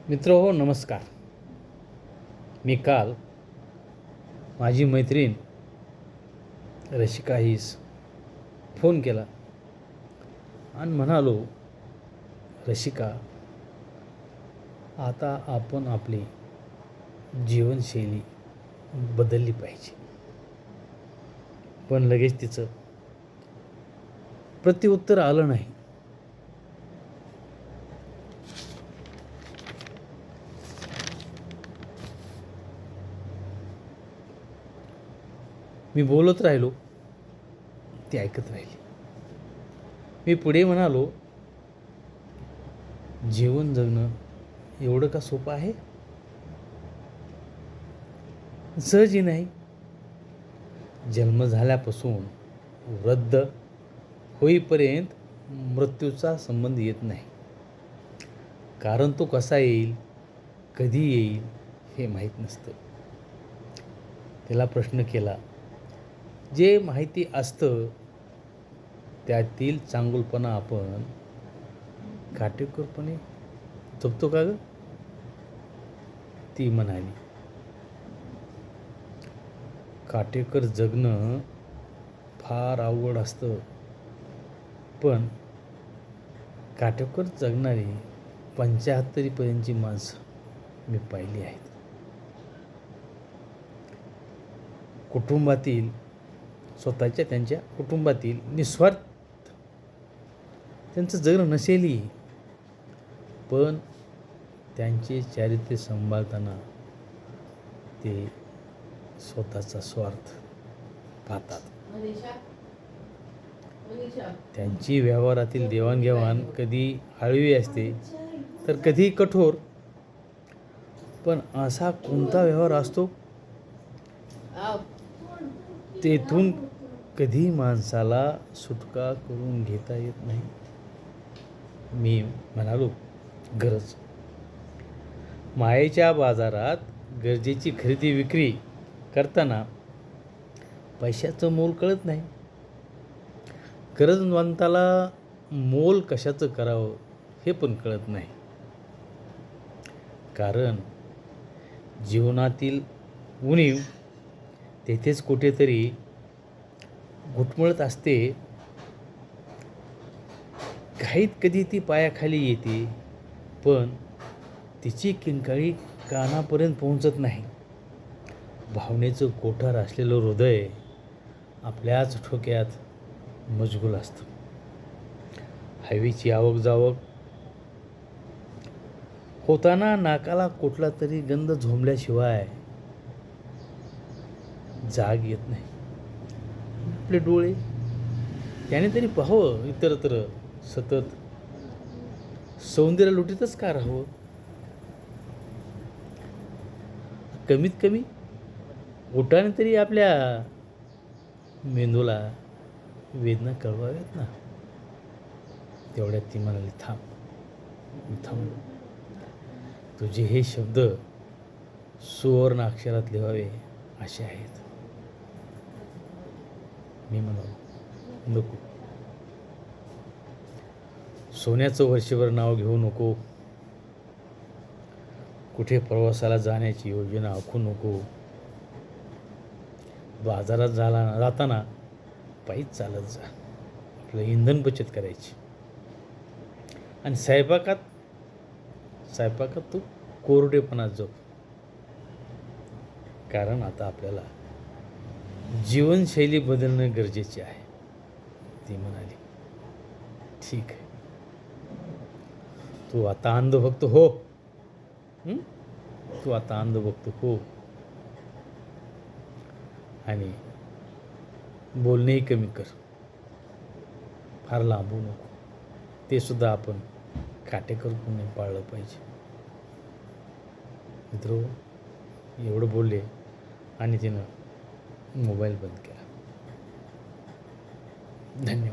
मित्रहो नमस्कार. मी काल माझी मैत्रीण रशिका हिस फोन केला आणि म्हणालो, रशिका, आता आपण आपली जीवनशैली बदलली पाहिजे. पण लगेच तिचं प्रत्युत्तर आलं नाही. मी बोलत राहिलो, ती ऐकत राहिली. मी पुढे म्हणालो, जीवन जगणं एवढं का सोपं आहे? सहजही नाही. जन्म झाल्यापासून वृद्ध होईपर्यंत मृत्यूचा संबंध येत नाही. कारण तो कसा येईल, कधी येईल हे माहीत नसतं. तिला प्रश्न केला, जे माहिती असतं त्यातील चांगुलपणा आपण काटेकोरपणे जपतो का गं? ती म्हणाली, काटेकोर जगणं फार अवघड असतं, पण काटेकोर जगणारी 75पर्यंतची माणसं मी पाहिली आहेत. कुटुंबातील स्वतःच्या त्यांच्या कुटुंबातील निस्वार्थ त्यांचं जगणं नसेलही, पण त्यांचे चारित्र्य सांभाळताना ते स्वतःचा स्वार्थ पाहतात. त्यांची व्यवहारातील देवाणघेवाण कधी हळवी असते तर कधी कठोर, पण असा कोणता व्यवहार असतो तेथून कधी माणसाला सुटका करून घेता येत नाही? मी म्हणालो, गरज. मायेच्या बाजारात गरजेची खरेदी विक्री करताना पैशाचं मोल कळत नाही. गरजवंताला मोल कशाचं करावं हे पण कळत नाही. कारण जीवनातील उणीव तेथेच कुठेतरी घुटमळत असते. घाईत कधी ती पायाखाली येते, पण तिची किंकाळी कानापर्यंत पोहोचत नाही. भावनेचं कोठार असलेलं हृदय आपल्याच ठोक्यात मशगूल असतं. हवेची आवक जावक होताना नाकाला कुठला तरी गंध झोंबल्याशिवाय जाग येत नाही. आपले डोळे त्याने तरी पाहावं इतरत्र, सतत सौंदर्य लुटीतच का राहावं? कमीत कमी ओठाने तरी आपल्या मेंदूला वेदना कळवाव्यात ना. तेवढ्यात ती म्हणाली, थांब. तुझे हे शब्द सुवर्ण अक्षरात लिहावे असे आहेत. मी म्हणालो, नको. सोन्याचं वर्षभर नाव घेऊ नको. कुठे प्रवासाला जाण्याची योजना आखू नको. बाजारात जाताना पायीच चालत जा. आपलं इंधन बचत करायची. आणि स्वयंपाकात तू कोरडेपणा जप. कारण आता आपल्याला जीवनशैली बदलणं गरजेचे आहे. ती म्हणाली, ठीक आहे. तू आता अंधभक्त हो. तू आता अंधभक्त हो. आणि बोलणेही कमी कर. फार लांबू नको. ते सुद्धा आपण काटेकोरपणे पाळलं पाहिजे. मित्र, एवढं बोलले आणि तिनं मोबाईल बंद केला. धन्यवाद.